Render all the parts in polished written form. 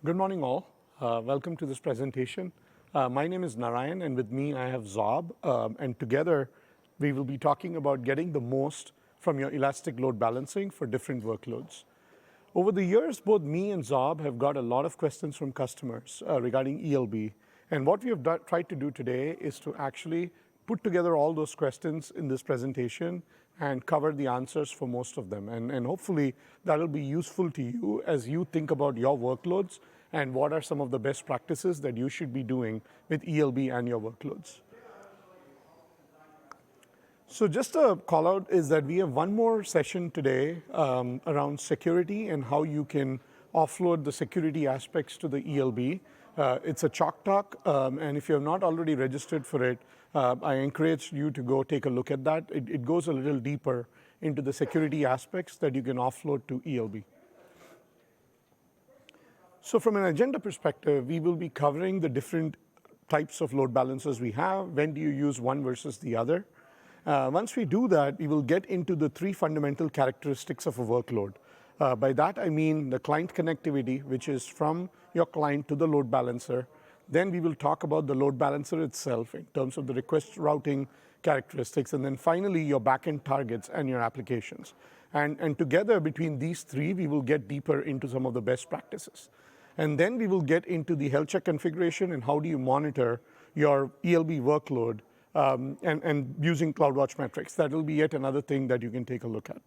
Good morning, all. Welcome to this presentation. My name is Narayan, and with me I have Zob, and together we will be talking about getting the most from your elastic load balancing for different workloads. Over the years, both me and Zob have got a lot of questions from customers regarding ELB, and what we have tried to do today is to actually put together all those questions in this presentation and cover the answers for most of them. And hopefully that will be useful to you as you think about your workloads and what are some of the best practices that you should be doing with ELB and your workloads. So just a call out is that we have one more session today around security and how you can offload the security aspects to the ELB. It's a chalk talk, and if you have not already registered for it, I encourage you to go take a look at that. It goes a little deeper into the security aspects that you can offload to ELB. So from an agenda perspective, we will be covering the different types of load balancers we have. When do you use one versus the other? Once we do that, we will get into the three fundamental characteristics of a workload. By that, I mean the client connectivity, which is from your client to the load balancer. Then we will talk about the load balancer itself in terms of the request routing characteristics. And then finally, your backend targets and your applications. And together between these three, we will get deeper into some of the best practices. And then we will get into the health check configuration and how do you monitor your ELB workload and using CloudWatch metrics. That will be yet another thing that you can take a look at.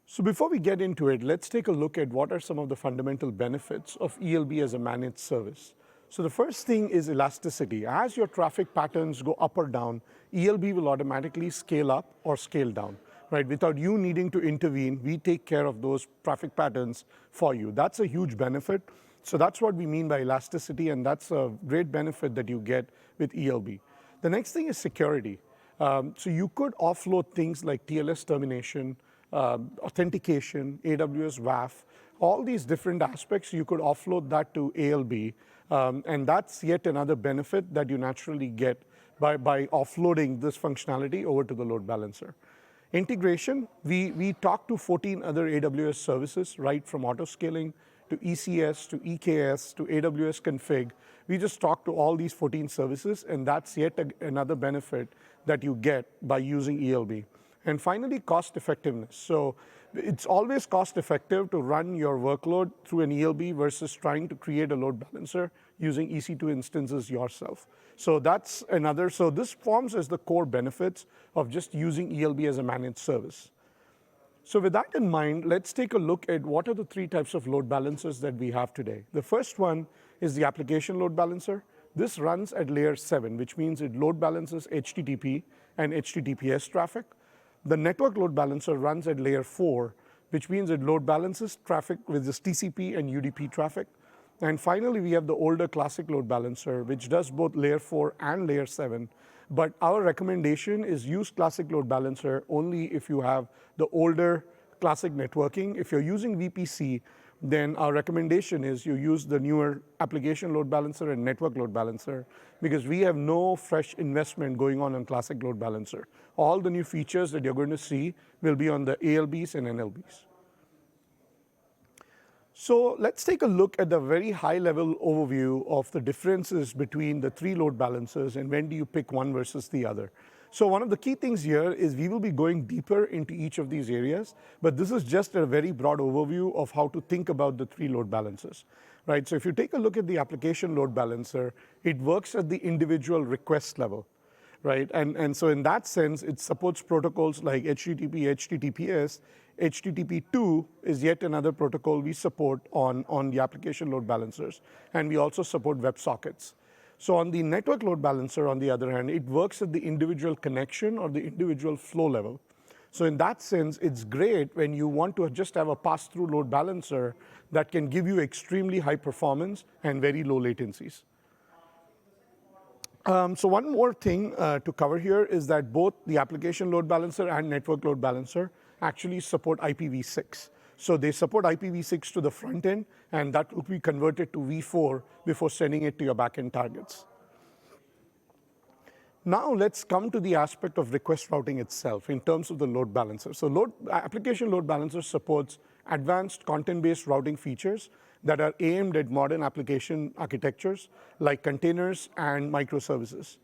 So before we get into it, let's take a look at what are some of the fundamental benefits of ELB as a managed service. So the first thing is elasticity. As your traffic patterns go up or down, ELB will automatically scale up or scale down. Right? Without you needing to intervene, we take care of those traffic patterns for you. That's a huge benefit. So that's what we mean by elasticity, and that's a great benefit that you get with ELB. The next thing is security. So you could offload things like TLS termination, authentication, AWS WAF, all these different aspects, you could offload that to ELB. And that's yet another benefit that you naturally get by offloading this functionality over to the load balancer. Integration, we talk to 14 other AWS services, right from autoscaling to ECS to EKS to AWS config. We just talk to all these 14 services, and that's yet another benefit that you get by using ELB. And finally, cost effectiveness. So it's always cost effective to run your workload through an ELB versus trying to create a load balancer using EC2 instances yourself. So that's another, so this forms as the core benefits of just using ELB as a managed service. So with that in mind, let's take a look at what are the three types of load balancers that we have today. The first one is the application load balancer. This runs at layer 7, which means it load balances HTTP and HTTPS traffic. The network load balancer runs at layer 4, which means it load balances traffic with this TCP and UDP traffic. And finally, we have the older classic load balancer, which does both layer 4 and layer 7. But our recommendation is use classic load balancer only if you have the older classic networking. If you're using VPC, then our recommendation is you use the newer application load balancer and network load balancer, because we have no fresh investment going on classic load balancer. All the new features that you're going to see will be on the ALBs and NLBs. So let's take a look at the very high-level overview of the differences between the three load balancers and when do you pick one versus the other. So one of the key things here is we will be going deeper into each of these areas, but this is just a very broad overview of how to think about the three load balancers. Right? So if you take a look at the application load balancer, it works at the individual request level. Right? And so in that sense, it supports protocols like HTTP, HTTPS. HTTP2 is yet another protocol we support on the application load balancers. And we also support WebSockets. So on the network load balancer, on the other hand, it works at the individual connection or the individual flow level. So in that sense, it's great when you want to just have a pass-through load balancer that can give you extremely high performance and very low latencies. So one more thing to cover here is that both the application load balancer and network load balancer actually support IPv6. So they support IPv6 to the front end, and that will be converted to v4 before sending it to your backend targets. Now let's come to the aspect of request routing itself in terms of the load balancer. So application load balancer supports advanced content-based routing features that are aimed at modern application architectures like containers and microservices.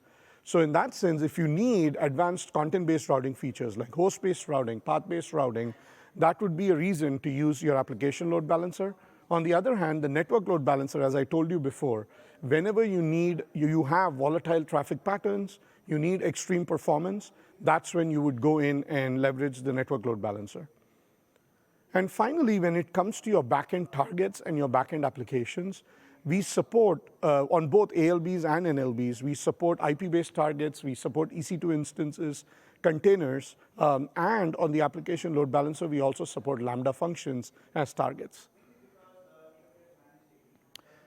So in that sense, if you need advanced content-based routing features like host-based routing, path-based routing, that would be a reason to use your application load balancer. On the other hand, the network load balancer, as I told you before, whenever you have volatile traffic patterns, you need extreme performance, that's when you would go in and leverage the network load balancer. And finally, when it comes to your backend targets and your backend applications, we support, on both ALBs and NLBs, we support IP-based targets, we support EC2 instances, containers, and on the application load balancer, we also support Lambda functions as targets.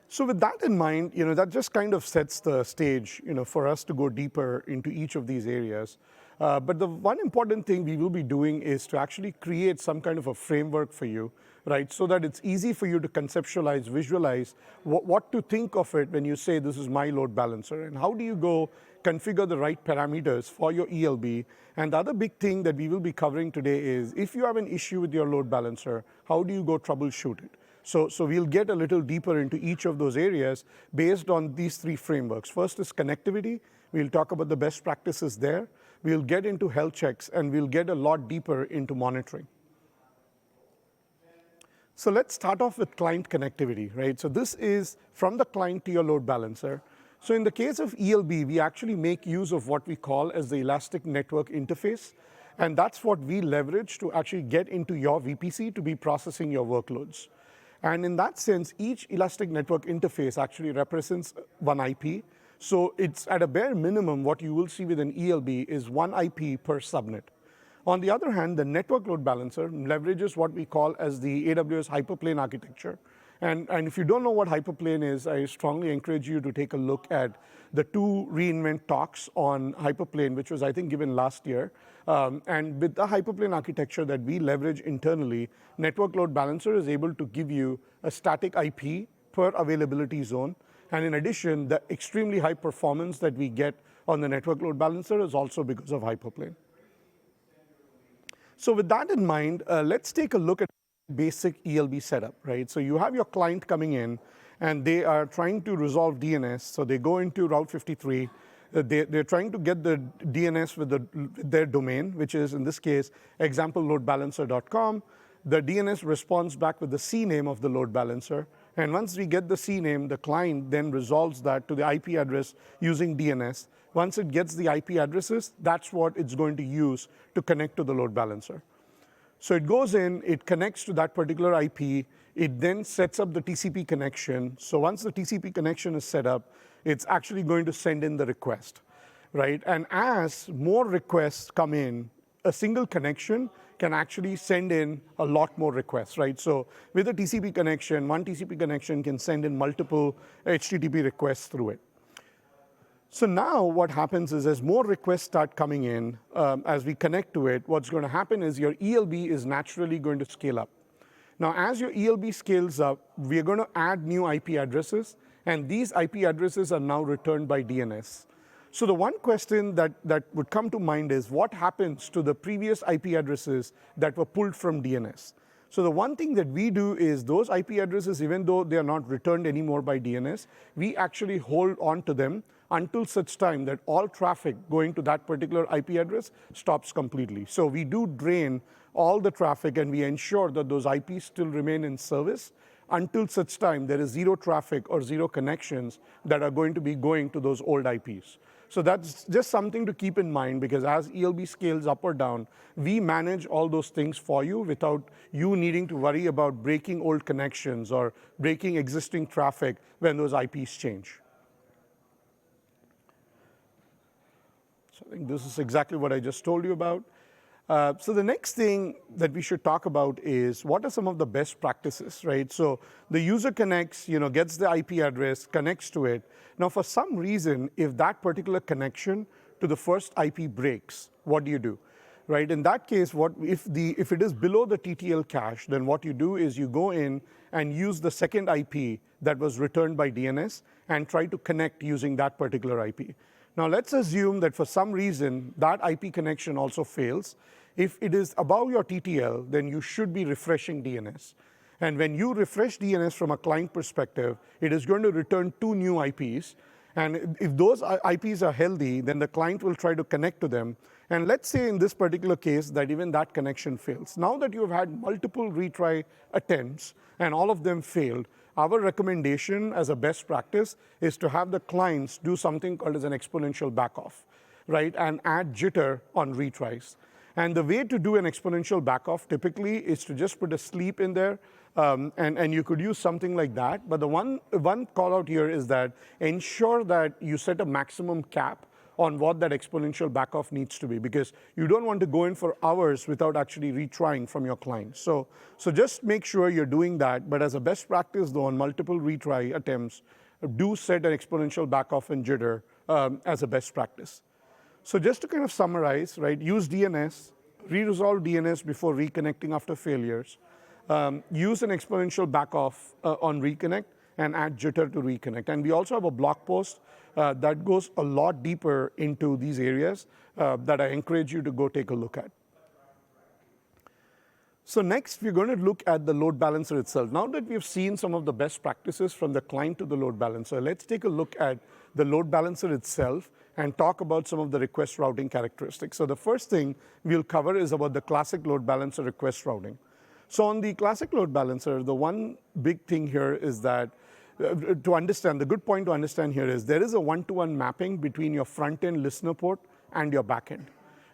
So with that in mind, that just kind of sets the stage, for us to go deeper into each of these areas. But the one important thing we will be doing is to actually create some kind of a framework for you, right? So that it's easy for you to conceptualize, visualize what to think of it when you say this is my load balancer, and how do you go configure the right parameters for your ELB. And the other big thing that we will be covering today is if you have an issue with your load balancer, how do you go troubleshoot it? So we'll get a little deeper into each of those areas based on these three frameworks. First is connectivity. We'll talk about the best practices there. We'll get into health checks, and we'll get a lot deeper into monitoring. So let's start off with client connectivity, right? So this is from the client to your load balancer. So in the case of ELB, we actually make use of what we call as the elastic network interface. And that's what we leverage to actually get into your VPC to be processing your workloads. And in that sense, each elastic network interface actually represents one IP. So it's at a bare minimum, what you will see with an ELB is one IP per subnet. On the other hand, the network load balancer leverages what we call as the AWS hyperplane architecture. And if you don't know what hyperplane is, I strongly encourage you to take a look at the 2 reInvent talks on hyperplane, which was, I think, given last year. And with the hyperplane architecture that we leverage internally, network load balancer is able to give you a static IP per availability zone. And in addition, the extremely high performance that we get on the network load balancer is also because of hyperplane. So with that in mind, let's take a look at basic ELB setup, right? So you have your client coming in, and they are trying to resolve DNS. So they go into Route 53. They're trying to get the DNS with their domain, which is, in this case, exampleloadbalancer.com. The DNS responds back with the CNAME of the load balancer. And once we get the CNAME, the client then resolves that to the IP address using DNS. Once it gets the IP addresses, that's what it's going to use to connect to the load balancer. So it goes in, it connects to that particular IP, it then sets up the TCP connection. So once the TCP connection is set up, it's actually going to send in the request, right? And as more requests come in, a single connection can actually send in a lot more requests, right? So with a TCP connection, one TCP connection can send in multiple HTTP requests through it. So now what happens is as more requests start coming in, as we connect to it, what's going to happen is your ELB is naturally going to scale up. Now, as your ELB scales up, we're going to add new IP addresses, and these IP addresses are now returned by DNS. So the one question that would come to mind is what happens to the previous IP addresses that were pulled from DNS? So the one thing that we do is those IP addresses, even though they are not returned anymore by DNS, we actually hold on to them until such time that all traffic going to that particular IP address stops completely. So we do drain all the traffic, and we ensure that those IPs still remain in service until such time there is zero traffic or zero connections that are going to be going to those old IPs. So that's just something to keep in mind, because as ELB scales up or down, we manage all those things for you without you needing to worry about breaking old connections or breaking existing traffic when those IPs change. So I think this is exactly what I just told you about. So the next thing that we should talk about is what are some of the best practices, right? So the user connects, gets the IP address, connects to it. Now, for some reason, if that particular connection to the first IP breaks, what do you do? Right? In that case, if it is below the TTL cache, then what you do is you go in and use the second IP that was returned by DNS and try to connect using that particular IP. Now, let's assume that for some reason that IP connection also fails. If it is above your TTL, then you should be refreshing DNS. And when you refresh DNS from a client perspective, it is going to return 2 new IPs. And if those IPs are healthy, then the client will try to connect to them. And let's say in this particular case that even that connection fails. Now that you've had multiple retry attempts and all of them failed, our recommendation as a best practice is to have the clients do something called as an exponential backoff, right? And add jitter on retries. And the way to do an exponential backoff typically is to just put a sleep in there, and you could use something like that. But the one call out here is that ensure that you set a maximum cap on what that exponential backoff needs to be, because you don't want to go in for hours without actually retrying from your client. So just make sure you're doing that. But as a best practice, though, on multiple retry attempts, do set an exponential backoff and jitter as a best practice. So just to kind of summarize, right, use DNS, re-resolve DNS before reconnecting after failures, use an exponential backoff on reconnect, and add jitter to reconnect. And we also have a blog post that goes a lot deeper into these areas that I encourage you to go take a look at. So next, we're going to look at the load balancer itself. Now that we've seen some of the best practices from the client to the load balancer, let's take a look at the load balancer itself and talk about some of the request routing characteristics. So the first thing we'll cover is about the classic load balancer request routing. So on the classic load balancer, the one big thing here is that to understand, the good point to understand here is there is a one-to-one mapping between your front-end listener port and your back-end.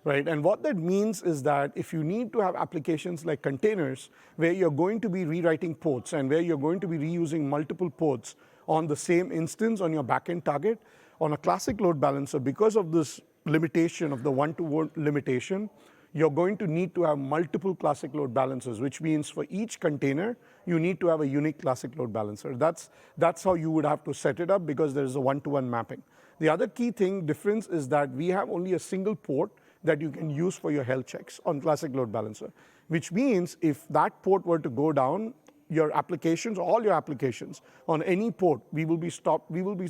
Right? And what that means is that if you need to have applications like containers where you're going to be rewriting ports and where you're going to be reusing multiple ports on the same instance on your backend target, on a classic load balancer, because of this limitation of the one-to-one limitation, you're going to need to have multiple classic load balancers, which means for each container, you need to have a unique classic load balancer. That's how you would have to set it up, because there is a one-to-one mapping. The other key difference is that we have only a single port that you can use for your health checks on classic load balancer, which means if that port were to go down, your applications, all your applications on any port, we will be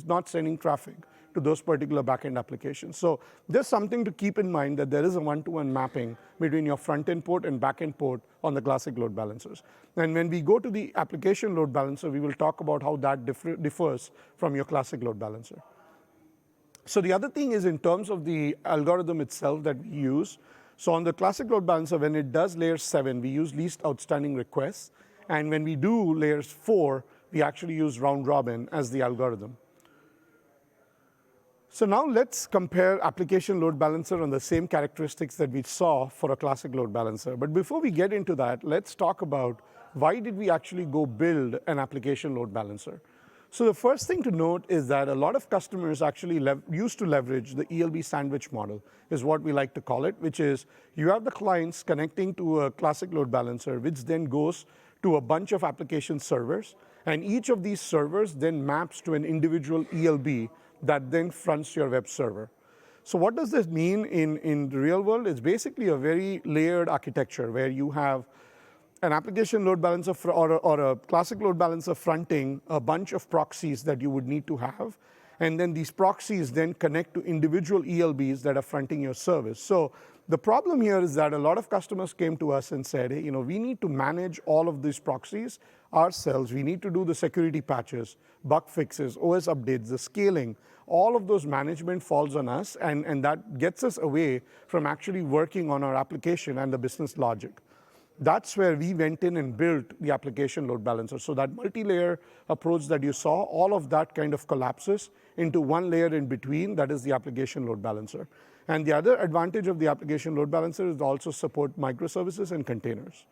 not sending traffic to those particular backend applications. So there's something to keep in mind, that there is a one-to-one mapping between your front-end port and back-end port on the classic load balancers. And when we go to the application load balancer, we will talk about how that differs from your classic load balancer. So the other thing is in terms of the algorithm itself that we use. So on the classic load balancer, when it does layer 7, we use least outstanding requests. And when we do layers 4, we actually use round robin as the algorithm. So now let's compare application load balancer on the same characteristics that we saw for a classic load balancer. But before we get into that, let's talk about why did we actually go build an application load balancer. So the first thing to note is that a lot of customers actually used to leverage the ELB sandwich model, is what we like to call it, which is you have the clients connecting to a classic load balancer, which then goes to a bunch of application servers. And each of these servers then maps to an individual ELB that then fronts your web server. So what does this mean in the real world? It's basically a very layered architecture where you have an application load balancer or a classic load balancer fronting a bunch of proxies that you would need to have. And then these proxies then connect to individual ELBs that are fronting your service. So the problem here is that a lot of customers came to us and said, hey, we need to manage all of these proxies ourselves. We need to do the security patches, bug fixes, OS updates, the scaling. All of those management falls on us, and that gets us away from actually working on our application and the business logic. That's where we went in and built the application load balancer. So that multi-layer approach that you saw, all of that kind of collapses into one layer in between, that is the application load balancer. And the other advantage of the application load balancer is to also support microservices and containers.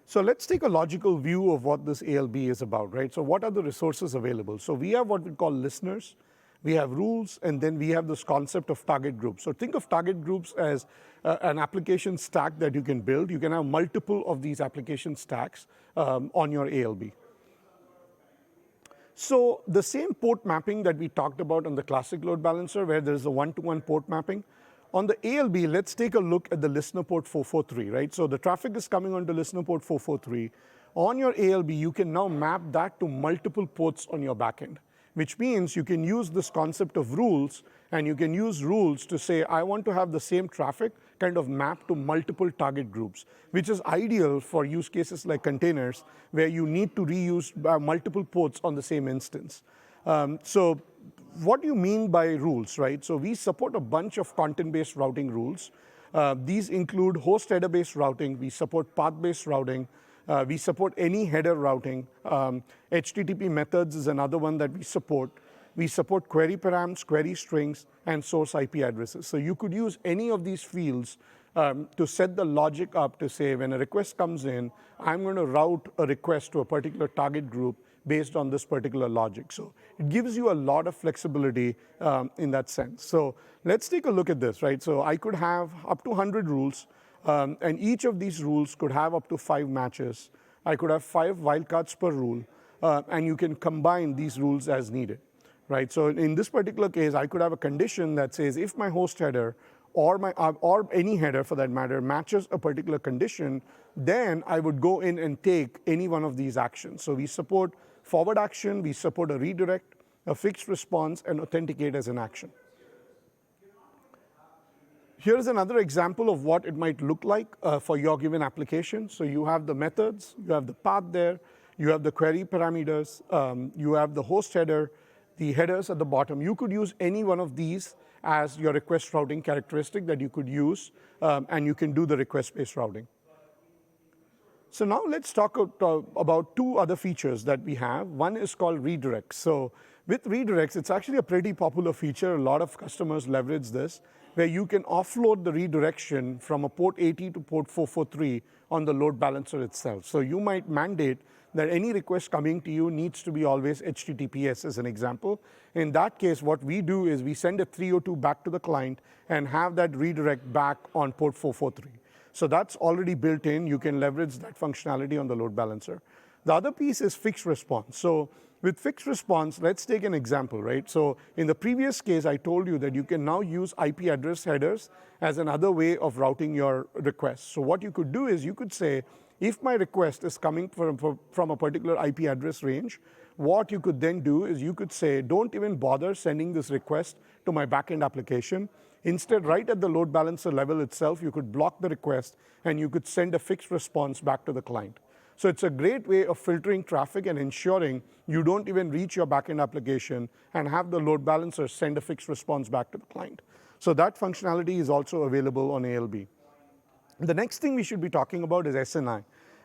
So let's take a logical view of what this ALB is about, right? So what are the resources available? So we have what we call listeners, we have rules, and then we have this concept of target groups. So think of target groups as an application stack that you can build. You can have multiple of these application stacks on your ALB. So the same port mapping that we talked about on the classic load balancer, where there's a one-to-one port mapping, on the ALB, let's take a look at the listener port 443, right? So the traffic is coming onto listener port 443. On your ALB, you can now map that to multiple ports on your backend. which means you can use this concept of rules, and you can use rules to say, I want to have the same traffic kind of mapped to multiple target groups, which is ideal for use cases like containers, where you need to reuse multiple ports on the same instance. So what do you mean by rules, right? So we support a bunch of content-based routing rules. These include host header-based routing. We support path-based routing. We support any header routing. HTTP methods is another one that we support. We support query params, query strings, and source IP addresses. So you could use any of these fields to set the logic up to say, when a request comes in, I'm going to route a request to a particular target group based on this particular logic. So it gives you a lot of flexibility in that sense. So let's take a look at this, right? So I could have up to 100 rules, and each of these rules could have up to 5 matches. I could have 5 wildcards per rule, and you can combine these rules as needed, right? So in this particular case, I could have a condition that says if my host header or any header for that matter matches a particular condition, then I would go in and take any one of these actions. So we support forward action, we support a redirect, a fixed response, and authenticate as an action. Here's another example of what it might look like for your given application. So you have the methods, you have the path there, you have the query parameters, you have the host header, the headers at the bottom. You could use any one of these as your request routing characteristic that you could use, and you can do the request-based routing. So now let's talk about 2 other features that we have. One is called redirects. So with redirects, it's actually a pretty popular feature. A lot of customers leverage this, where you can offload the redirection from a port 80 to port 443 on the load balancer itself. So you might mandate that any request coming to you needs to be always HTTPS as an example. In that case, what we do is we send a 302 back to the client and have that redirect back on port 443. So that's already built in. You can leverage that functionality on the load balancer. The other piece is fixed response. So with fixed response, let's take an example, right? So in the previous case, I told you that you can now use IP address headers as another way of routing your requests. So what you could do is you could say, if my request is coming from a particular IP address range, what you could then do is you could say, don't even bother sending this request to my backend application. Instead, right at the load balancer level itself, you could block the request and you could send a fixed response back to the client. So it's a great way of filtering traffic and ensuring you don't even reach your backend application and have the load balancer send a fixed response back to the client. So that functionality is also available on ALB. The next thing we should be talking about is SNI.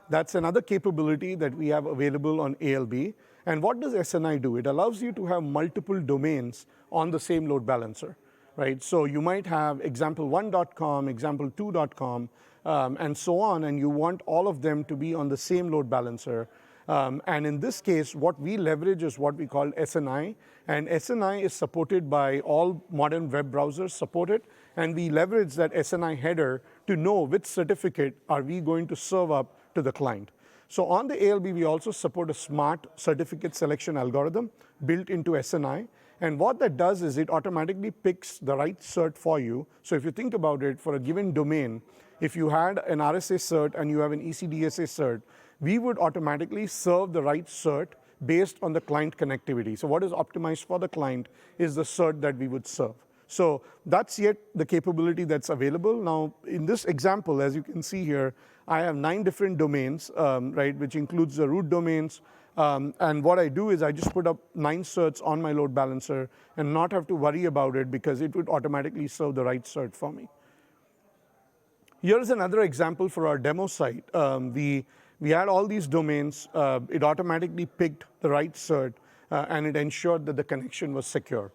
That's another capability that we have available on ALB. And what does SNI do? It allows you to have multiple domains on the same load balancer, right? So you might have example1.com, example2.com, and so on, and you want all of them to be on the same load balancer. And in this case, what we leverage is what we call SNI, and SNI is supported by all modern web browsers support it, and we leverage that SNI header to know which certificate are we going to serve up to the client. So on the ALB, we also support a smart certificate selection algorithm built into SNI, and what that does is it automatically picks the right cert for you. So if you think about it, for a given domain, if you had an RSA cert and you have an ECDSA cert, we would automatically serve the right cert based on the client connectivity. So what is optimized for the client is the cert that we would serve. So that's yet the capability that's available. Now, in this example, as you can see here, I have 9 different domains, right, which includes the root domains. And what I do is I just put up 9 certs on my load balancer and not have to worry about it because it would automatically serve the right cert for me. Here's another example for our demo site. We had all these domains. It automatically picked the right cert, and it ensured that the connection was secure.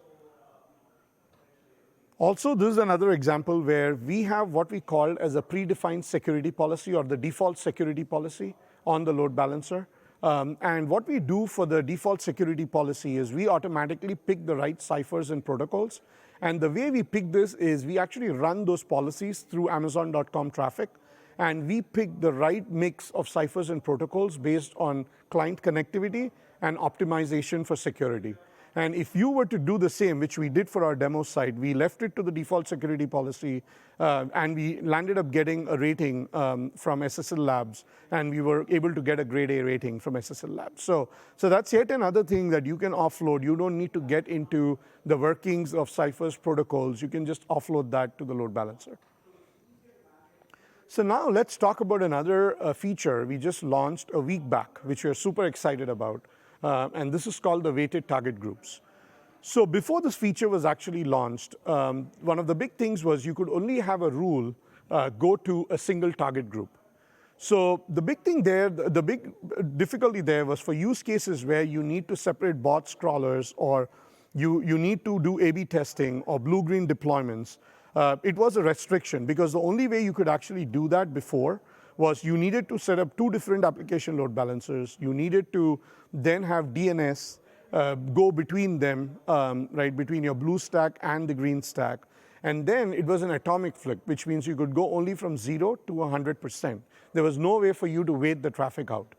Also, this is another example where we have what we call as a predefined security policy or the default security policy on the load balancer. And what we do for the default security policy is we automatically pick the right ciphers and protocols. And the way we pick this is we actually run those policies through Amazon.com traffic. And we pick the right mix of ciphers and protocols based on client connectivity and optimization for security. And if you were to do the same, which we did for our demo site, we left it to the default security policy, and we landed up getting a rating from SSL Labs, and we were able to get a grade A rating from SSL Labs. So that's yet another thing that you can offload. You don't need to get into the workings of Cypher's protocols. You can just offload that to the load balancer. So now let's talk about another feature we just launched a week back, which we're super excited about. And this is called the weighted target groups. So before this feature was actually launched, one of the big things was you could only have a rule go to a single target group. So the big thing there, the big difficulty there was for use cases where you need to separate bots, crawlers, or you need to do A/B testing or blue-green deployments. It was a restriction because the only way you could actually do that before was you needed to set up 2 different application load balancers. You needed to then have DNS go between them, right, between your blue stack and the green stack. And then it was an atomic flip, which means you could go only from 0 to 100%. There was no way for you to wait the traffic out.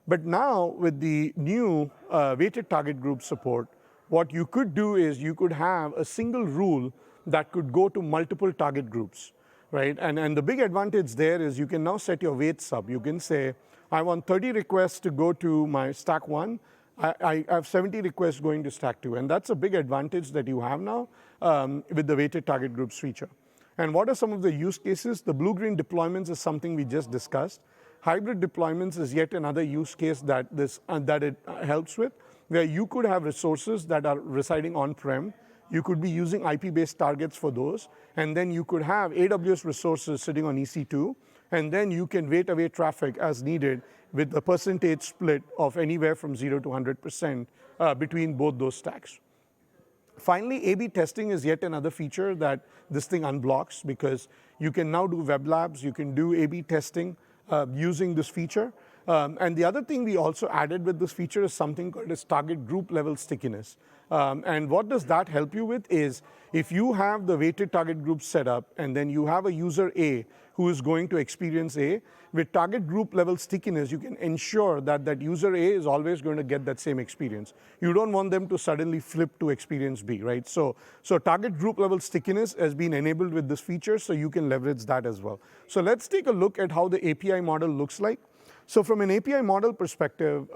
But now with the new weighted target group support, what you could do is you could have a single rule that could go to multiple target groups, right? And the big advantage there is you can now set your weights up. You can say, I want 30 requests to go to my stack 1. I have 70 requests going to stack 2. And that's a big advantage that you have now with the weighted target groups feature. And what are some of the use cases? The blue-green deployments is something we just discussed. Hybrid deployments is yet another use case that it helps with, where you could have resources that are residing on-prem. You could be using IP-based targets for those, and then you could have AWS resources sitting on EC2, and then you can wait away traffic as needed with a percentage split of anywhere from 0 to 100% between both those stacks. Finally, A/B testing is yet another feature that this thing unblocks because you can now do web labs, you can do A/B testing using this feature. And the other thing we also added with this feature is something called as target group level stickiness. And what does that help you with is if you have the weighted target group set up and then you have a user A who is going to experience A, with target group level stickiness, you can ensure that that user A is always going to get that same experience. You don't want them to suddenly flip to experience B, right? So target group level stickiness has been enabled with this feature, so you can leverage that as well. So let's take a look at how the API model looks like. So from an API model perspective,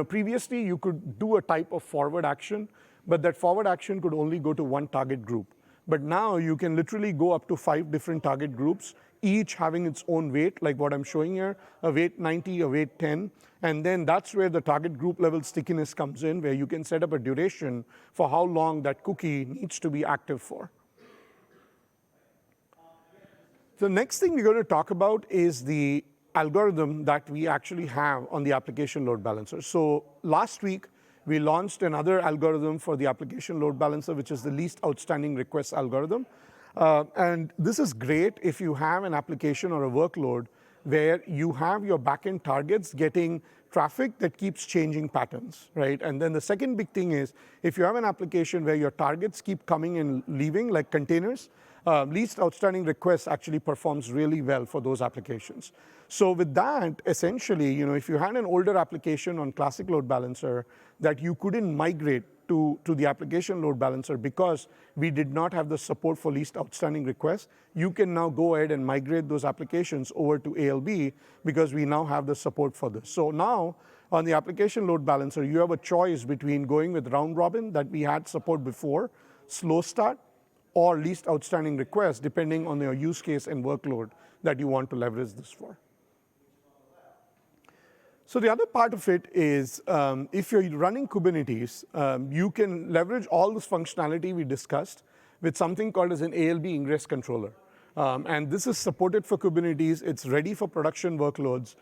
previously you could do a type of forward action, but that forward action could only go to one target group. But now you can literally go up to 5 different target groups, each having its own weight, like what I'm showing here, a weight 90, a weight 10. And then that's where the target group level stickiness comes in, where you can set up a duration for how long that cookie needs to be active for. The next thing we're going to talk about is the algorithm that we actually have on the application load balancer. So last week, we launched another algorithm for the application load balancer, which is the least outstanding request algorithm. And this is great if you have an application or a workload where you have your backend targets getting traffic that keeps changing patterns, right? And then the second big thing is if you have an application where your targets keep coming and leaving, like containers, least outstanding requests actually performs really well for those applications. So with that, essentially, if you had an older application on classic load balancer that you couldn't migrate to the application load balancer because we did not have the support for least outstanding requests, you can now go ahead and migrate those applications over to ALB because we now have the support for this. So now on the application load balancer, you have a choice between going with round robin that we had support before, slow start, or least outstanding requests, depending on your use case and workload that you want to leverage this for. So the other part of it is if you're running Kubernetes, you can leverage all this functionality we discussed with something called as an ALB ingress controller. And this is supported for Kubernetes. It's ready for production workloads.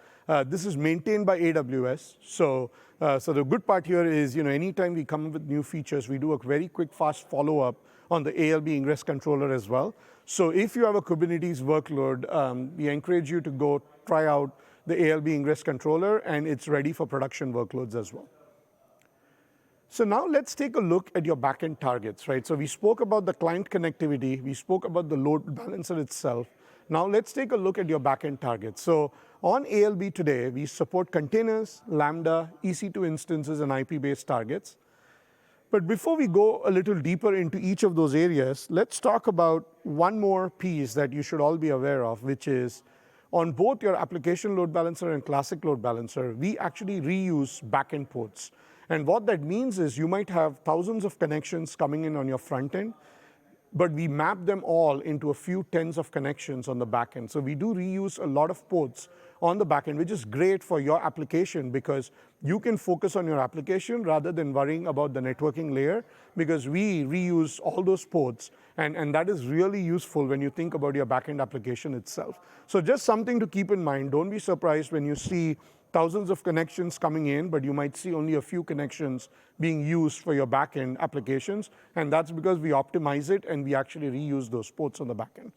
This is maintained by AWS. So the good part here is, anytime we come up with new features, we do a very quick, fast follow-up on the ALB ingress controller as well. So if you have a Kubernetes workload, we encourage you to go try out the ALB ingress controller, and it's ready for production workloads as well. So now let's take a look at your backend targets, right? So we spoke about the client connectivity. We spoke about the load balancer itself. Now let's take a look at your backend targets. So on ALB today, we support containers, Lambda, EC2 instances, and IP-based targets. But before we go a little deeper into each of those areas, let's talk about one more piece that you should all be aware of, which is on both your application load balancer and classic load balancer, we actually reuse backend ports. And what that means is you might have thousands of connections coming in on your front end, but we map them all into a few tens of connections on the back end. So we do reuse a lot of ports on the back end, which is great for your application because you can focus on your application rather than worrying about the networking layer, because we reuse all those ports, and that is really useful when you think about your backend application itself. So just something to keep in mind. Don't be surprised when you see thousands of connections coming in, but you might see only a few connections being used for your backend applications, and that's because we optimize it and we actually reuse those ports on the backend.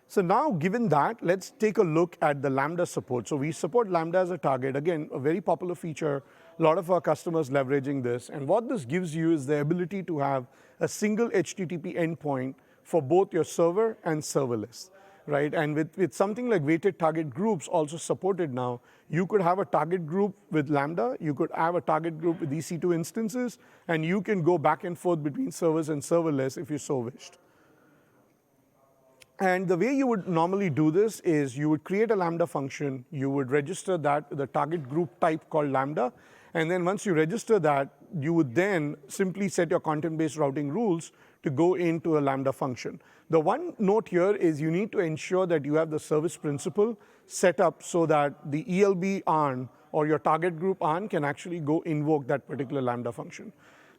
So now, given that, let's take a look at the Lambda support. So we support Lambda as a target. Again, a very popular feature, a lot of our customers leveraging this, and what this gives you is the ability to have a single HTTP endpoint for both your server and serverless. Right? And with something like weighted target groups also supported now, you could have a target group with Lambda, you could have a target group with EC2 instances, and you can go back and forth between servers and serverless if you so wished. And the way you would normally do this is you would create a Lambda function, you would register that with the target group type called Lambda, and then once you register that, you would then simply set your content-based routing rules to go into a Lambda function. The one note here is you need to ensure that you have the service principal set up so that the ELB ARN or your target group ARN can actually go invoke that particular Lambda function.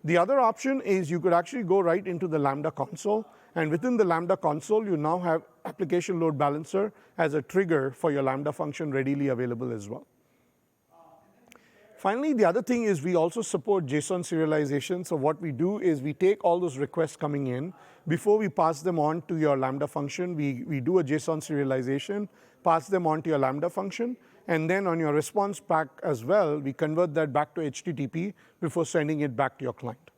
The other option is you could actually go right into the Lambda console, and within the Lambda console, you now have application load balancer as a trigger for your Lambda function readily available as well. Finally, the other thing is we also support JSON serialization. So what we do is we take all those requests coming in. Before we pass them on to your Lambda function, we do a JSON serialization, pass them on to your Lambda function, and then on your response pack as well, we convert that back to HTTP before sending it back to your client.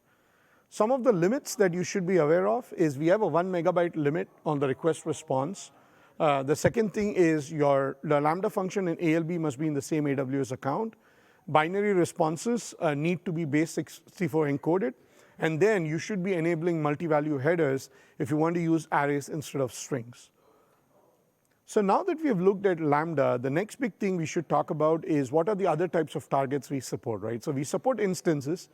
Some of the limits that you should be aware of is we have a 1 megabyte limit on the request response. The second thing is the Lambda function and ALB must be in the same AWS account. Binary responses need to be base64 encoded, and then you should be enabling multi-value headers if you want to use arrays instead of strings. So now that we have looked at Lambda, the next big thing we should talk about is what are the other types of targets we support, right? So we support instances,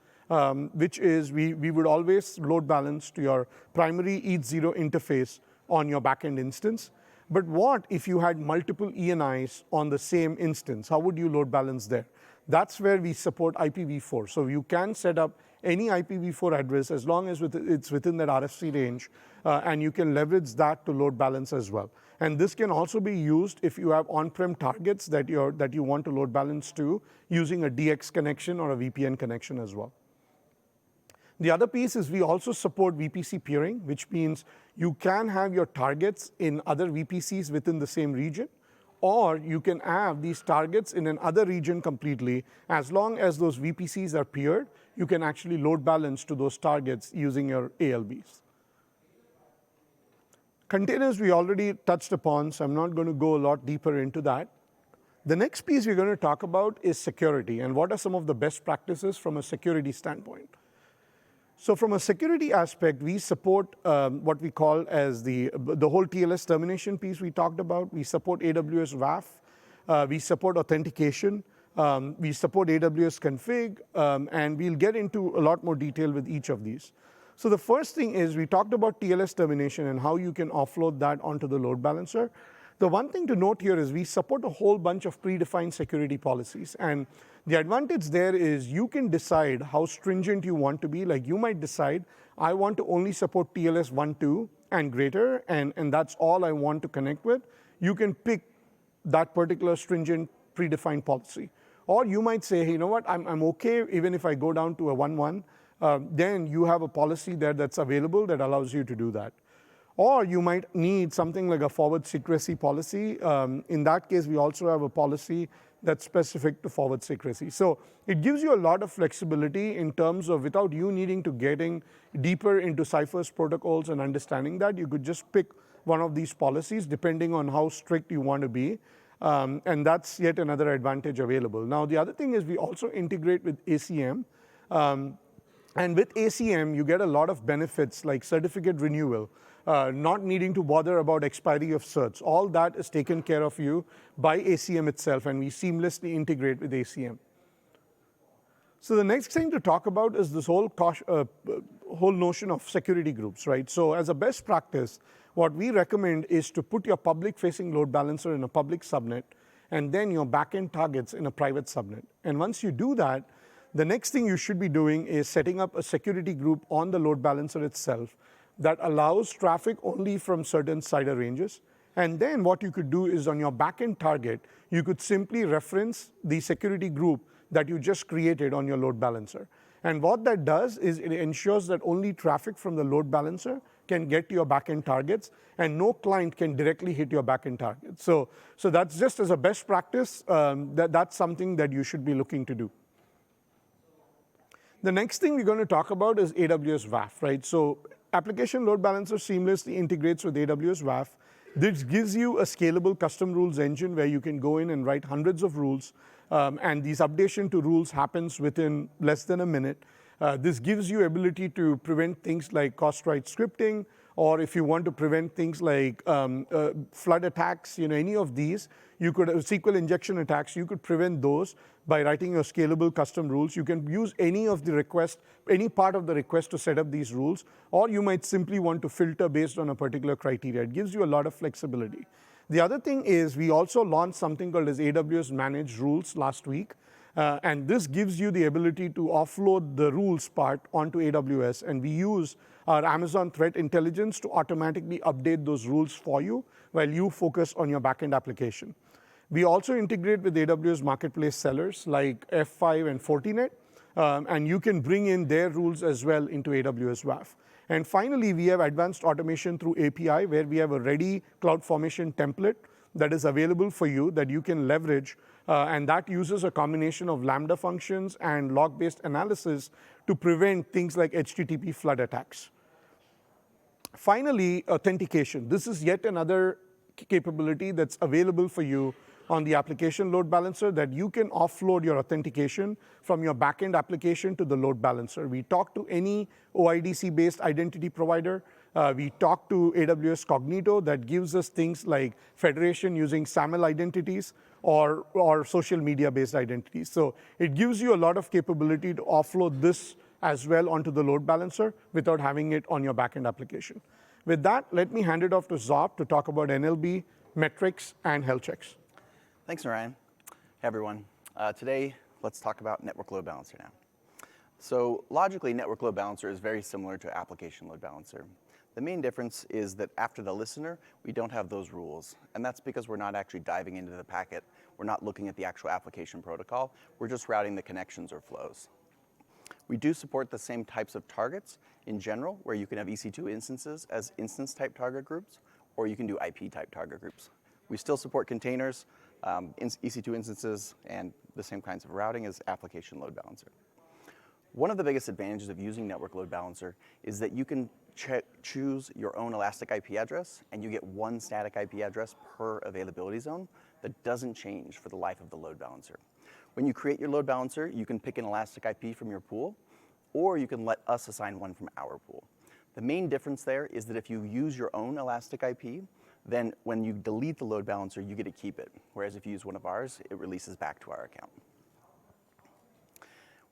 which is we would always load balance to your primary ETH0 interface on your backend instance. But what if you had multiple ENIs on the same instance? How would you load balance there? That's where we support IPv4. So you can set up any IPv4 address as long as it's within that RFC range, and you can leverage that to load balance as well. And this can also be used if you have on-prem targets that you want to load balance to using a DX connection or a VPN connection as well. The other piece is we also support VPC peering, which means you can have your targets in other VPCs within the same region, or you can have these targets in another region completely. As long as those VPCs are peered, you can actually load balance to those targets using your ALBs. Containers we already touched upon, so I'm not going to go a lot deeper into that. The next piece we're going to talk about is security, and what are some of the best practices from a security standpoint. So from a security aspect, we support what we call as the whole TLS termination piece we talked about. We support AWS WAF. We support authentication. We support AWS config. And we'll get into a lot more detail with each of these. So the first thing is we talked about TLS termination and how you can offload that onto the load balancer. The one thing to note here is we support a whole bunch of predefined security policies. And the advantage there is you can decide how stringent you want to be. Like you might decide, I want to only support TLS 1.2 and greater, and that's all I want to connect with. You can pick that particular stringent predefined policy. Or you might say, hey, you know what, I'm okay even if I go down to a 1.1. Then you have a policy there that's available that allows you to do that. Or you might need something like a forward secrecy policy. In that case, we also have a policy that's specific to forward secrecy. So it gives you a lot of flexibility in terms of without you needing to getting deeper into Cypher's protocols and understanding that, you could just pick one of these policies depending on how strict you want to be. And that's yet another advantage available. Now, the other thing is we also integrate with ACM. And with ACM, you get a lot of benefits like certificate renewal, not needing to bother about expiry of certs. All that is taken care of you by ACM itself, and we seamlessly integrate with ACM. So the next thing to talk about is this whole notion of security groups, right? So as a best practice, what we recommend is to put your public-facing load balancer in a public subnet, and then your backend targets in a private subnet. And once you do that, the next thing you should be doing is setting up a security group on the load balancer itself that allows traffic only from certain CIDR ranges. And then what you could do is on your backend target, you could simply reference the security group that you just created on your load balancer. And what that does is it ensures that only traffic from the load balancer can get to your backend targets, and no client can directly hit your backend targets. So that's just as a best practice, that's something that you should be looking to do. The next thing we're going to talk about is AWS WAF, right? So application load balancer seamlessly integrates with AWS WAF. This gives you a scalable custom rules engine where you can go in and write hundreds of rules, and these updation to rules happens within less than a minute. This gives you ability to prevent things like cost-right scripting, or if you want to prevent things like flood attacks, any of these, you could SQL injection attacks, you could prevent those by writing your scalable custom rules. You can use any of the request, any part of the request to set up these rules, or you might simply want to filter based on a particular criteria. It gives you a lot of flexibility. The other thing is we also launched something called as AWS Managed Rules last week. And this gives you the ability to offload the rules part onto AWS, and we use our Amazon Threat Intelligence to automatically update those rules for you while you focus on your backend application. We also integrate with AWS Marketplace sellers like F5 and Fortinet, and you can bring in their rules as well into AWS WAF. And finally, we have advanced automation through API, where we have a ready CloudFormation template that is available for you that you can leverage, and that uses a combination of Lambda functions and log-based analysis to prevent things like HTTP flood attacks. Finally, authentication. This is yet another capability that's available for you on the application load balancer, that you can offload your authentication from your backend application to the load balancer. We talk to any OIDC-based identity provider. We talk to AWS Cognito that gives us things like federation using SAML identities or social media-based identities. So it gives you a lot of capability to offload this as well onto the load balancer without having it on your backend application. With that, let me hand it off to Zop to talk about NLB, metrics, and health checks. Thanks, Narayan. Hey, everyone. Today, let's talk about network load balancer now. So logically, network load balancer is very similar to application load balancer. The main difference is that after the listener, we don't have those rules. And that's because we're not actually diving into the packet. We're not looking at the actual application protocol. We're just routing the connections or flows. We do support the same types of targets in general, where you can have EC2 instances as instance-type target groups, or you can do IP-type target groups. We still support containers, EC2 instances, and the same kinds of routing as application load balancer. One of the biggest advantages of using network load balancer is that you can choose your own elastic IP address, and you get one static IP address per availability zone that doesn't change for the life of the load balancer. When you create your load balancer, you can pick an elastic IP from your pool, or you can let us assign one from our pool. The main difference there is that if you use your own elastic IP, then when you delete the load balancer, you get to keep it. Whereas if you use one of ours, it releases back to our account.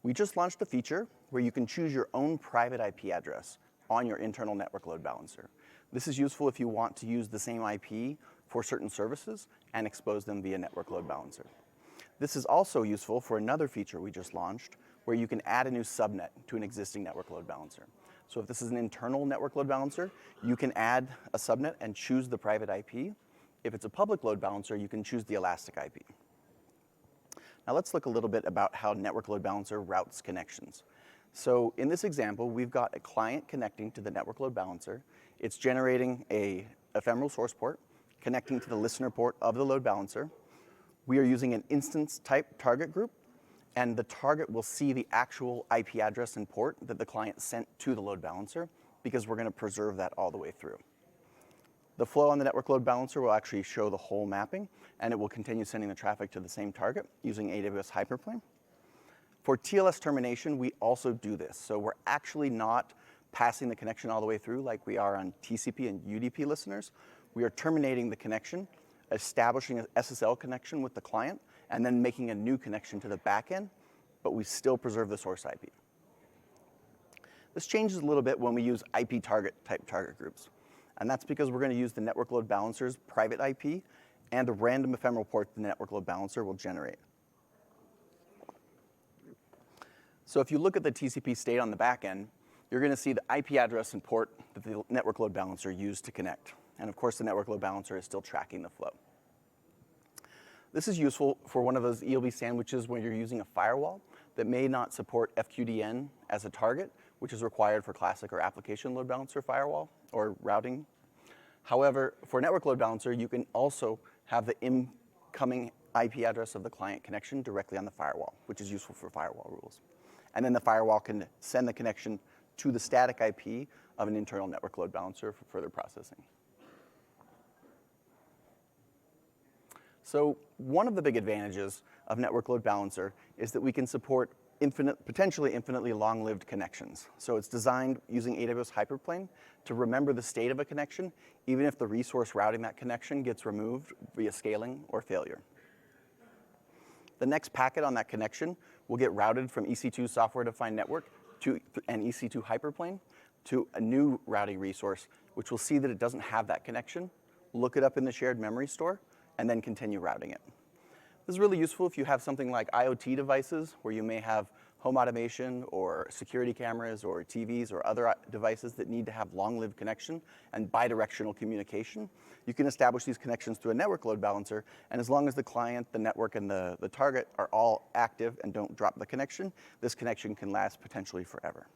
We just launched a feature where you can choose your own private IP address on your internal network load balancer. This is useful if you want to use the same IP for certain services and expose them via network load balancer. This is also useful for another feature we just launched, where you can add a new subnet to an existing network load balancer. So if this is an internal network load balancer, you can add a subnet and choose the private IP. If it's a public load balancer, you can choose the elastic IP. Now let's look a little bit about how network load balancer routes connections. So in this example, we've got a client connecting to the network load balancer. It's generating an ephemeral source port, connecting to the listener port of the load balancer. We are using an instance type target group, and the target will see the actual IP address and port that the client sent to the load balancer, because we're going to preserve that all the way through. The flow on the network load balancer will actually show the whole mapping, and it will continue sending the traffic to the same target using AWS Hyperplane. For TLS termination, we also do this. So we're actually not passing the connection all the way through like we are on TCP and UDP listeners. We are terminating the connection, establishing an SSL connection with the client, and then making a new connection to the backend, but we still preserve the source IP. This changes a little bit when we use IP target type target groups. And that's because we're going to use the network load balancer's private IP and a random ephemeral port the network load balancer will generate. So if you look at the TCP state on the back end, you're going to see the IP address and port that the network load balancer used to connect. And of course, the network load balancer is still tracking the flow. This is useful for one of those ELB sandwiches where you're using a firewall that may not support FQDN as a target, which is required for classic or application load balancer firewall or routing. However, for network load balancer, you can also have the incoming IP address of the client connection directly on the firewall, which is useful for firewall rules. And then the firewall can send the connection to the static IP of an internal network load balancer for further processing. So one of the big advantages of network load balancer is that we can support potentially infinitely long-lived connections. So it's designed using AWS Hyperplane to remember the state of a connection, even if the resource routing that connection gets removed via scaling or failure. The next packet on that connection will get routed from EC2 software-defined network to an EC2 Hyperplane to a new routing resource, which will see that it doesn't have that connection, look it up in the shared memory store, and then continue routing it. This is really useful if you have something like IoT devices where you may have home automation or security cameras or TVs or other devices that need to have long-lived connection and bidirectional communication. You can establish these connections through a network load balancer, and as long as the client, the network, and the target are all active and don't drop the connection, this connection can last potentially forever.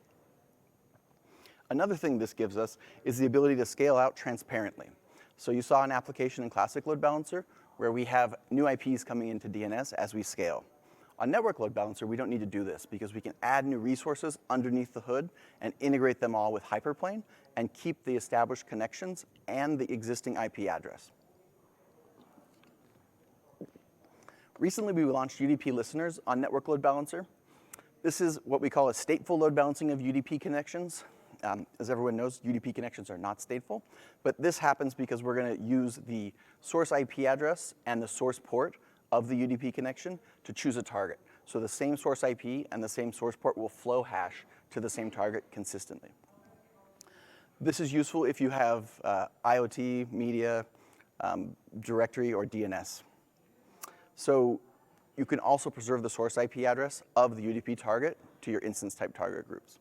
Another thing this gives us is the ability to scale out transparently. So you saw an application in classic load balancer where we have new IPs coming into DNS as we scale. On network load balancer, we don't need to do this because we can add new resources underneath the hood and integrate them all with Hyperplane and keep the established connections and the existing IP address. Recently, we launched UDP listeners on network load balancer. This is what we call a stateful load balancing of UDP connections. As everyone knows, UDP connections are not stateful, but this happens because we're going to use the source IP address and the source port of the UDP connection to choose a target. So the same source IP and the same source port will flow hash to the same target consistently. This is useful if you have IoT, media, directory, or DNS. So you can also preserve the source IP address of the UDP target to your instance type target groups.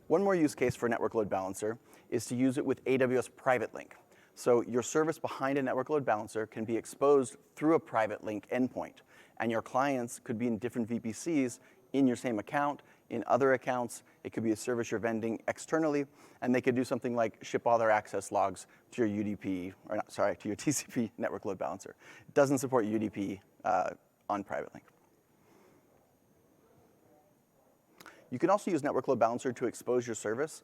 One more use case for network load balancer is to use it with AWS private link. So your service behind a network load balancer can be exposed through a private link endpoint, and your clients could be in different VPCs in your same account, in other accounts. It could be a service you're vending externally, and they could do something like ship all their access logs to your UDP, or not, sorry, to your TCP network load balancer. It doesn't support UDP on private link. You can also use network load balancer to expose your service,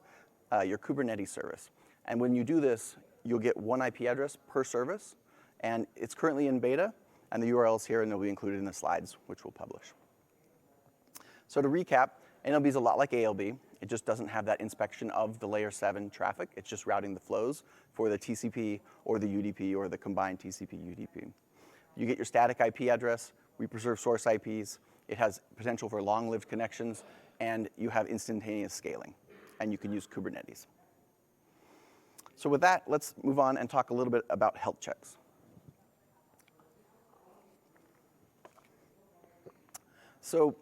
your Kubernetes service. And when you do this, you'll get one IP address per service, and it's currently in beta, and the URL is here, and they'll be included in the slides, which we'll publish. So to recap, NLB is a lot like ALB. It just doesn't have that inspection of the layer 7 traffic. It's just routing the flows for the TCP or the UDP or the combined TCP-UDP. You get your static IP address. We preserve source IPs. It has potential for long-lived connections, and you have instantaneous scaling, and you can use Kubernetes. So with that, let's move on and talk a little bit about health checks. So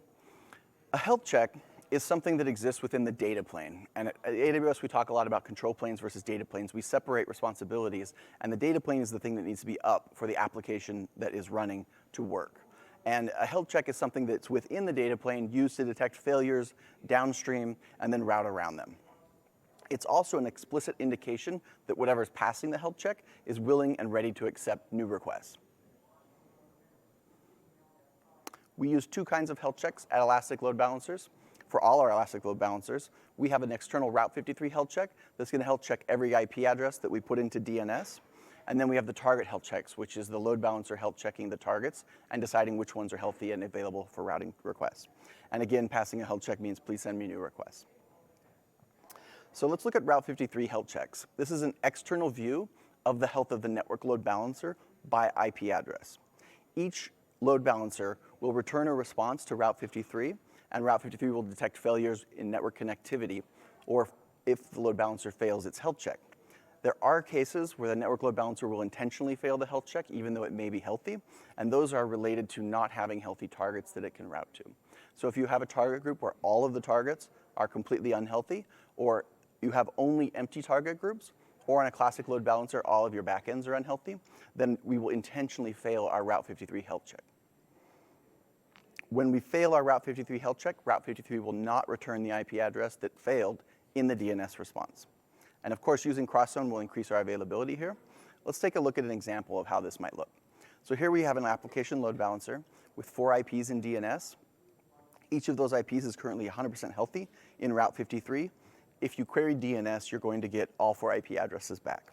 a health check is something that exists within the data plane. And at AWS, we talk a lot about control planes versus data planes. We separate responsibilities, and the data plane is the thing that needs to be up for the application that is running to work. And a health check is something that's within the data plane used to detect failures downstream and then route around them. It's also an explicit indication that whatever is passing the health check is willing and ready to accept new requests. We use two kinds of health checks at Elastic Load Balancers. For all our Elastic Load Balancers, we have an external Route 53 health check that's going to health check every IP address that we put into DNS. And then we have the target health checks, which is the load balancer health checking the targets and deciding which ones are healthy and available for routing requests. And again, passing a health check means please send me new requests. So let's look at Route 53 health checks. This is an external view of the health of the network load balancer by IP address. Each load balancer will return a response to Route 53, and Route 53 will detect failures in network connectivity or if the load balancer fails its health check. There are cases where the network load balancer will intentionally fail the health check even though it may be healthy, and those are related to not having healthy targets that it can route to. So if you have a target group where all of the targets are completely unhealthy, or you have only empty target groups, or on a classic load balancer, all of your backends are unhealthy, then we will intentionally fail our Route 53 health check. When we fail our Route 53 health check, Route 53 will not return the IP address that failed in the DNS response. And of course, using cross-zone will increase our availability here. Let's take a look at an example of how this might look. So here we have an application load balancer with 4 IPs in DNS. Each of those IPs is currently 100% healthy in Route 53. If you query DNS, you're going to get all 4 IP addresses back.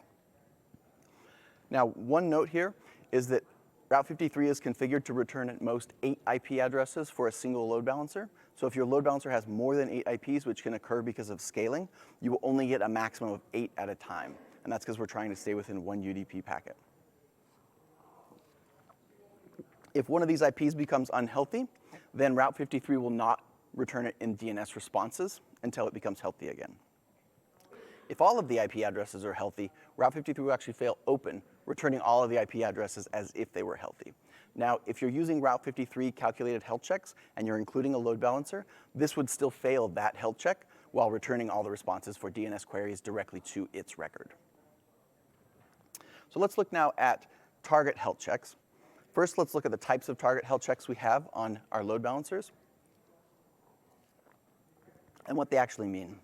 Now, one note here is that Route 53 is configured to return at most 8 IP addresses for a single load balancer. So if your load balancer has more than 8 IPs, which can occur because of scaling, you will only get a maximum of 8 at a time. And that's because we're trying to stay within 1 UDP packet. If one of these IPs becomes unhealthy, then Route 53 will not return it in DNS responses until it becomes healthy again. If all of the IP addresses are healthy, Route 53 will actually fail open, returning all of the IP addresses as if they were healthy. Now, if you're using Route 53 calculated health checks and you're including a load balancer, this would still fail that health check while returning all the responses for DNS queries directly to its record. So let's look now at target health checks. First, let's look at the types of target health checks we have on our load balancers and what they actually mean.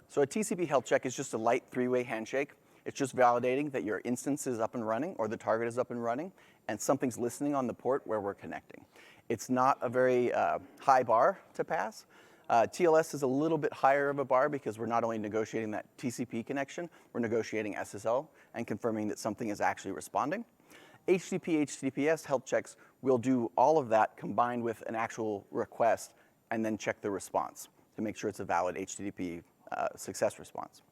So a TCP health check is just a light 3-way handshake. It's just validating that your instance is up and running or the target is up and running and something's listening on the port where we're connecting. It's not a very high bar to pass. TLS is a little bit higher of a bar because we're not only negotiating that TCP connection, we're negotiating SSL and confirming that something is actually responding. HTTP, HTTPS health checks will do all of that combined with an actual request and then check the response to make sure it's a valid HTTP success response.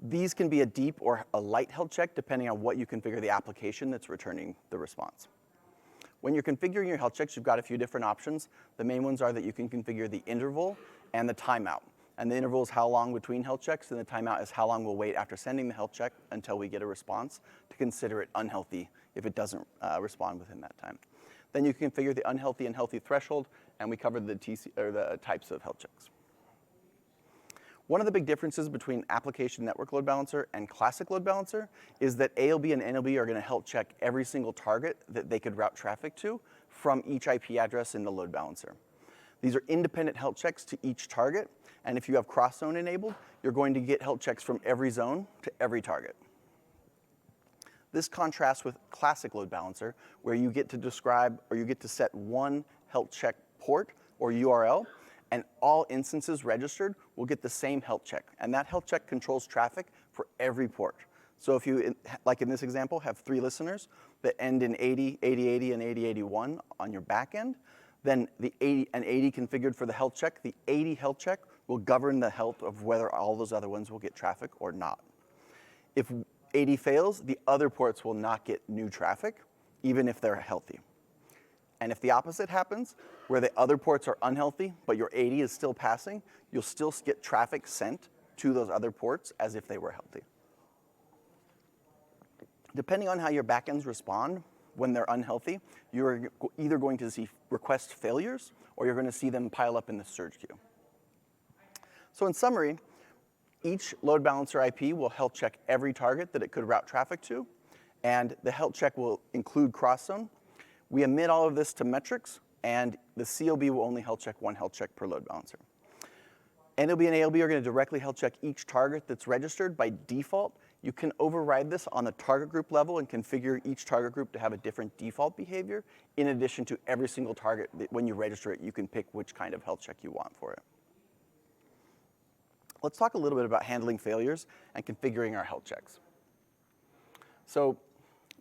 These can be a deep or a light health check depending on what you configure the application that's returning the response. When you're configuring your health checks, you've got a few different options. The main ones are that you can configure the interval and the timeout. And the interval is how long between health checks, and the timeout is how long we'll wait after sending the health check until we get a response to consider it unhealthy if it doesn't respond within that time. Then you can configure the unhealthy and healthy threshold, and we covered the types of health checks. One of the big differences between application network load balancer and classic load balancer is that ALB and NLB are going to health check every single target that they could route traffic to from each IP address in the load balancer. These are independent health checks to each target, and if you have cross-zone enabled, you're going to get health checks from every zone to every target. This contrasts with classic load balancer, where you get to describe or you get to set one health check port or URL, and all instances registered will get the same health check. And that health check controls traffic for every port. So if you, like in this example, have 3 listeners that end in 80, 8080, and 8081 on your back end, then the 80 and 80 configured for the health check, the 80 health check will govern the health of whether all those other ones will get traffic or not. If 80 fails, the other ports will not get new traffic, even if they're healthy. And if the opposite happens, where the other ports are unhealthy, but your 80 is still passing, you'll still get traffic sent to those other ports as if they were healthy. Depending on how your backends respond when they're unhealthy, you're either going to see request failures or you're going to see them pile up in the surge queue. So in summary, each load balancer IP will health check every target that it could route traffic to, and the health check will include cross-zone. We emit all of this to metrics, and the CLB will only health check one health check per load balancer. NLB and ALB are going to directly health check each target that's registered by default. You can override this on the target group level and configure each target group to have a different default behavior. In addition to every single target, when you register it, you can pick which kind of health check you want for it. Let's talk a little bit about handling failures and configuring our health checks. So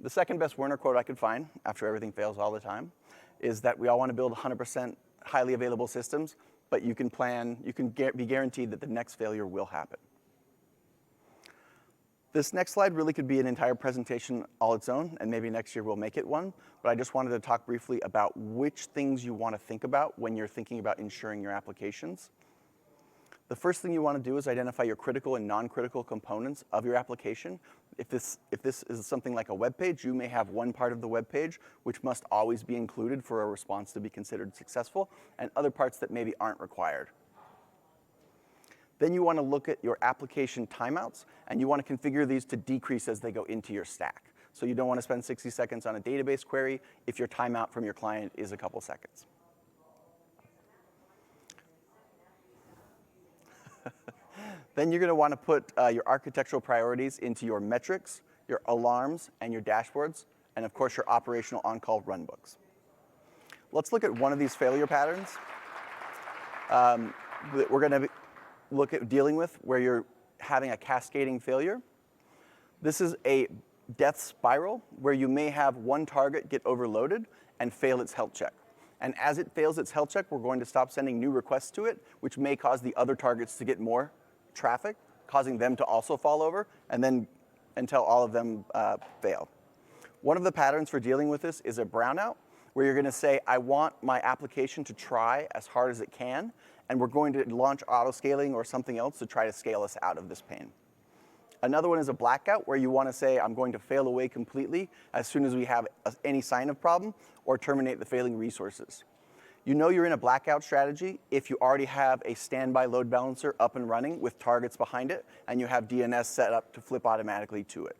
the second best Werner quote I could find, after everything fails all the time, is that we all want to build 100% highly available systems, but you can be guaranteed that the next failure will happen. This next slide really could be an entire presentation all its own, and maybe next year we'll make it one, but I just wanted to talk briefly about which things you want to think about when you're thinking about insuring your applications. The first thing you want to do is identify your critical and non-critical components of your application. If this is something like a web page, you may have one part of the web page which must always be included for a response to be considered successful, and other parts that maybe aren't required. Then you want to look at your application timeouts, and you want to configure these to decrease as they go into your stack. So you don't want to spend 60 seconds on a database query if your timeout from your client is a couple seconds. Then you're going to want to put your architectural priorities into your metrics, your alarms, and your dashboards, and of course your operational on-call runbooks. Let's look at one of these failure patterns that we're going to look at dealing with where you're having a cascading failure. This is a death spiral where you may have one target get overloaded and fail its health check. And as it fails its health check, we're going to stop sending new requests to it, which may cause the other targets to get more traffic, causing them to also fall over, and then until all of them fail. One of the patterns for dealing with this is a brownout, where you're going to say, I want my application to try as hard as it can, and we're going to launch auto-scaling or something else to try to scale us out of this pain. Another one is a blackout, where you want to say, I'm going to fail away completely as soon as we have any sign of problem, or terminate the failing resources. You know you're in a blackout strategy if you already have a standby load balancer up and running with targets behind it, and you have DNS set up to flip automatically to it.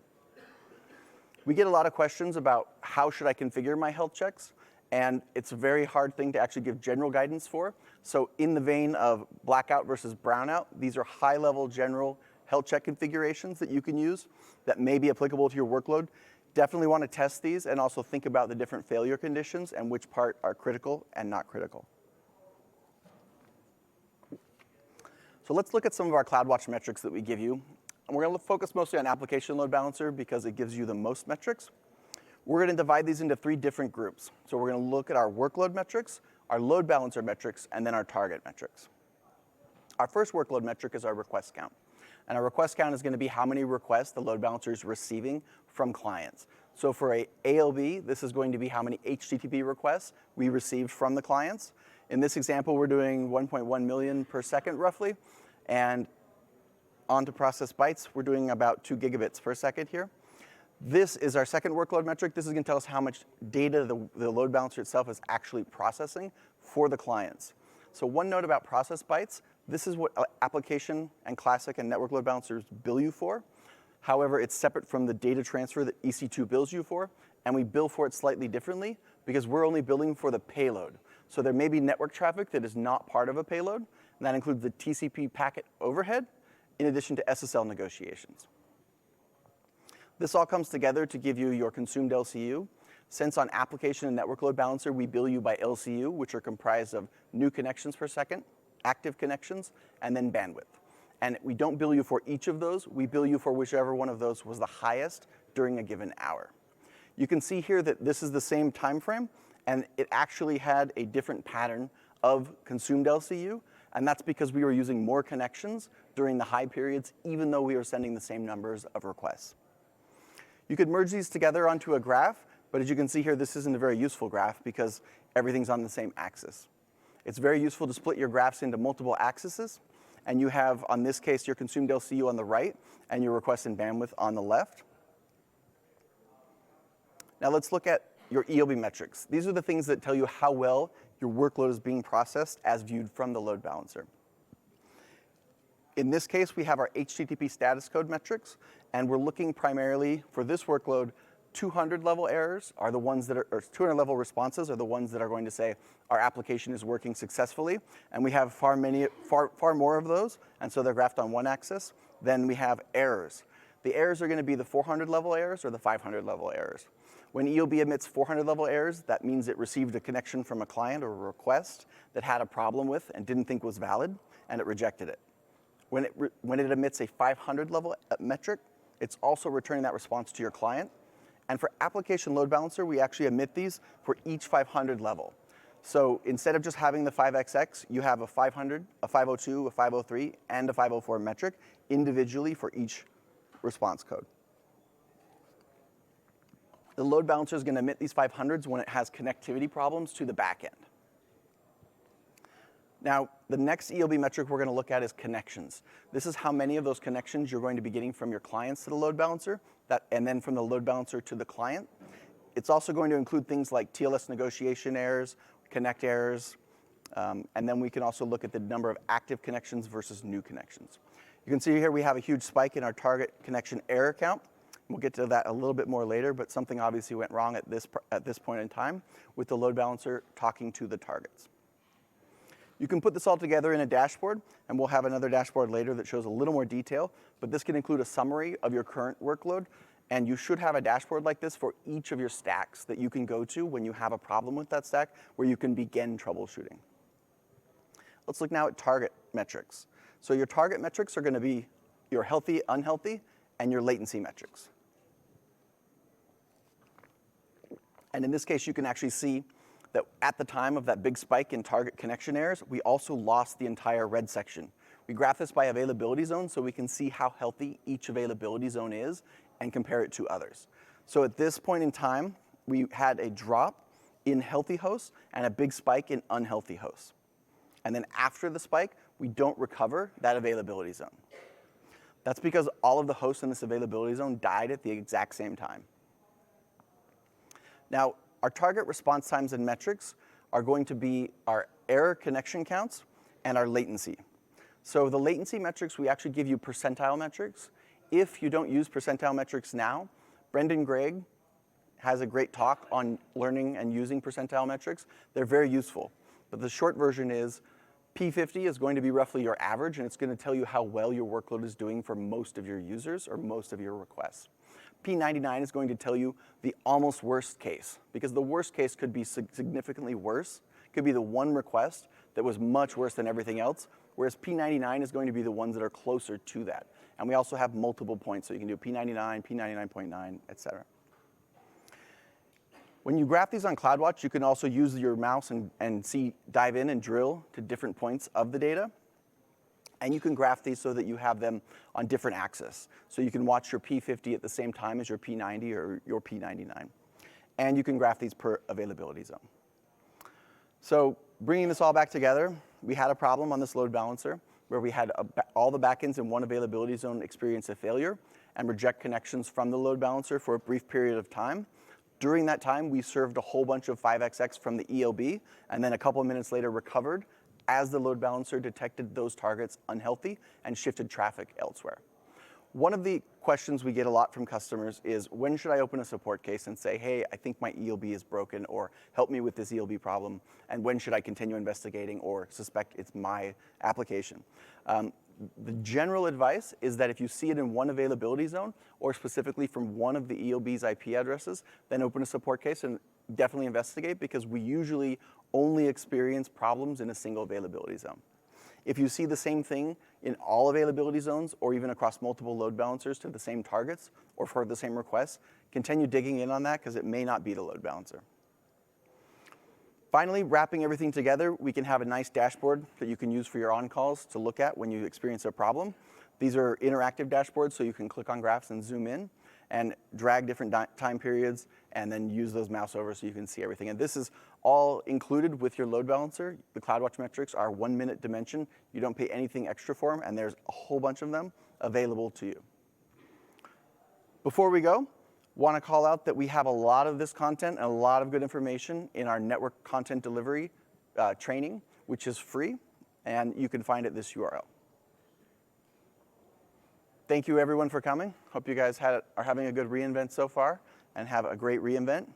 We get a lot of questions about how should I configure my health checks, and it's a very hard thing to actually give general guidance for. So in the vein of blackout versus brownout, these are high-level general health check configurations that you can use that may be applicable to your workload. Definitely want to test these and also think about the different failure conditions and which part are critical and not critical. So let's look at some of our CloudWatch metrics that we give you. And we're going to focus mostly on application load balancer because it gives you the most metrics. We're going to divide these into 3 different groups. So we're going to look at our workload metrics, our load balancer metrics, and then our target metrics. Our first workload metric is our request count. And our request count is going to be how many requests the load balancer is receiving from clients. So for a ALB, this is going to be how many HTTP requests we received from the clients. In this example, we're doing 1.1 million per second roughly. And on to process bytes, we're doing about 2 gigabits per second here. This is our second workload metric. This is going to tell us how much data the load balancer itself is actually processing for the clients. So one note about process bytes, this is what application and classic and network load balancers bill you for. However, it's separate from the data transfer that EC2 bills you for, and we bill for it slightly differently because we're only billing for the payload. So there may be network traffic that is not part of a payload, and that includes the TCP packet overhead in addition to SSL negotiations. This all comes together to give you your consumed LCU. Since on application and network load balancer, we bill you by LCU, which are comprised of new connections per second, active connections, and then bandwidth. And we don't bill you for each of those. We bill you for whichever one of those was the highest during a given hour. You can see here that this is the same time frame, and it actually had a different pattern of consumed LCU, and that's because we were using more connections during the high periods, even though we were sending the same numbers of requests. You could merge these together onto a graph, but as you can see here, this isn't a very useful graph because everything's on the same axis. It's very useful to split your graphs into multiple axes, and you have, on this case, your consumed LCU on the right and your request and bandwidth on the left. Now let's look at your ELB metrics. These are the things that tell you how well your workload is being processed as viewed from the load balancer. In this case, we have our HTTP status code metrics, and we're looking primarily for this workload. 200 level errors are the ones that are, or 200 level responses are the ones that are going to say our application is working successfully, and we have far more of those, and so they're graphed on one axis. Then we have errors. The errors are going to be the 400 level errors or the 500 level errors. When EOB emits 400 level errors, that means it received a connection from a client or a request that had a problem with and didn't think was valid, and it rejected it. When it emits a 500 level metric It's also returning that response to your client. And for application load balancer, we actually emit these for each 500 level. So instead of just having the 5XX, you have a 500, a 502, a 503, and a 504 metric individually for each response code. The load balancer is going to emit these 500s when it has connectivity problems to the back end. Now, the next ELB metric we're going to look at is connections. This is how many of those connections you're going to be getting from your clients to the load balancer, and then from the load balancer to the client. It's also going to include things like TLS negotiation errors, connect errors, and then we can also look at the number of active connections versus new connections. You can see here we have a huge spike in our target connection error count. We'll get to that a little bit more later, but something obviously went wrong at this point in time with the load balancer talking to the targets. You can put this all together in a dashboard, and we'll have another dashboard later that shows a little more detail, but this can include a summary of your current workload, and you should have a dashboard like this for each of your stacks that you can go to when you have a problem with that stack, where you can begin troubleshooting. Let's look now at target metrics. So your target metrics are going to be your healthy, unhealthy, and your latency metrics. And in this case, you can actually see that at the time of that big spike in target connection errors, we also lost the entire red section. We graph this by availability zone so we can see how healthy each availability zone is and compare it to others. So at this point in time, we had a drop in healthy hosts and a big spike in unhealthy hosts. And then after the spike, we don't recover that availability zone. That's because all of the hosts in this availability zone died at the exact same time. Now, our target response times and metrics are going to be our error connection counts and our latency. So the latency metrics, we actually give you percentile metrics. If you don't use percentile metrics now, Brendan Gregg has a great talk on learning and using percentile metrics. They're very useful. But the short version is P50 is going to be roughly your average, and it's going to tell you how well your workload is doing for most of your users or most of your requests. P99 is going to tell you the almost worst case, because the worst case could be significantly worse. It could be the one request that was much worse than everything else, whereas P99 is going to be the ones that are closer to that. And we also have multiple points, so you can do P99, P99.9, et cetera. When you graph these on CloudWatch, you can also use your mouse and dive in and drill to different points of the data. And you can graph these so that you have them on different axes. So you can watch your P50 at the same time as your P90 or your P99. And you can graph these per availability zone. So bringing this all back together, we had a problem on this load balancer where we had all the backends in one availability zone experience a failure and reject connections from the load balancer for a brief period of time. During that time, we served a whole bunch of 5XX from the ELB, and then a couple of minutes later recovered as the load balancer detected those targets unhealthy and shifted traffic elsewhere. One of the questions we get a lot from customers is, when should I open a support case and say, hey, I think my ELB is broken, or help me with this ELB problem, and when should I continue investigating or suspect it's my application? The general advice is that if you see it in one availability zone, or specifically from one of the ELB's IP addresses, then open a support case and definitely investigate, because we usually only experience problems in a single availability zone. If you see the same thing in all availability zones, or even across multiple load balancers to the same targets or for the same requests, continue digging in on that, because it may not be the load balancer. Finally, wrapping everything together, we can have a nice dashboard that you can use for your on-calls to look at when you experience a problem. These are interactive dashboards, so you can click on graphs and zoom in and drag different time periods, and then use those mouse over so you can see everything. And this is all included with your load balancer. The CloudWatch metrics are 1 minute dimension. You don't pay anything extra for them, and there's a whole bunch of them available to you. Before we go, want to call out that we have a lot of this content and a lot of good information in our network content delivery training, which is free, and you can find it at this URL. Thank you, everyone, for coming. Hope you guys are having a good reInvent so far, and have a great reInvent.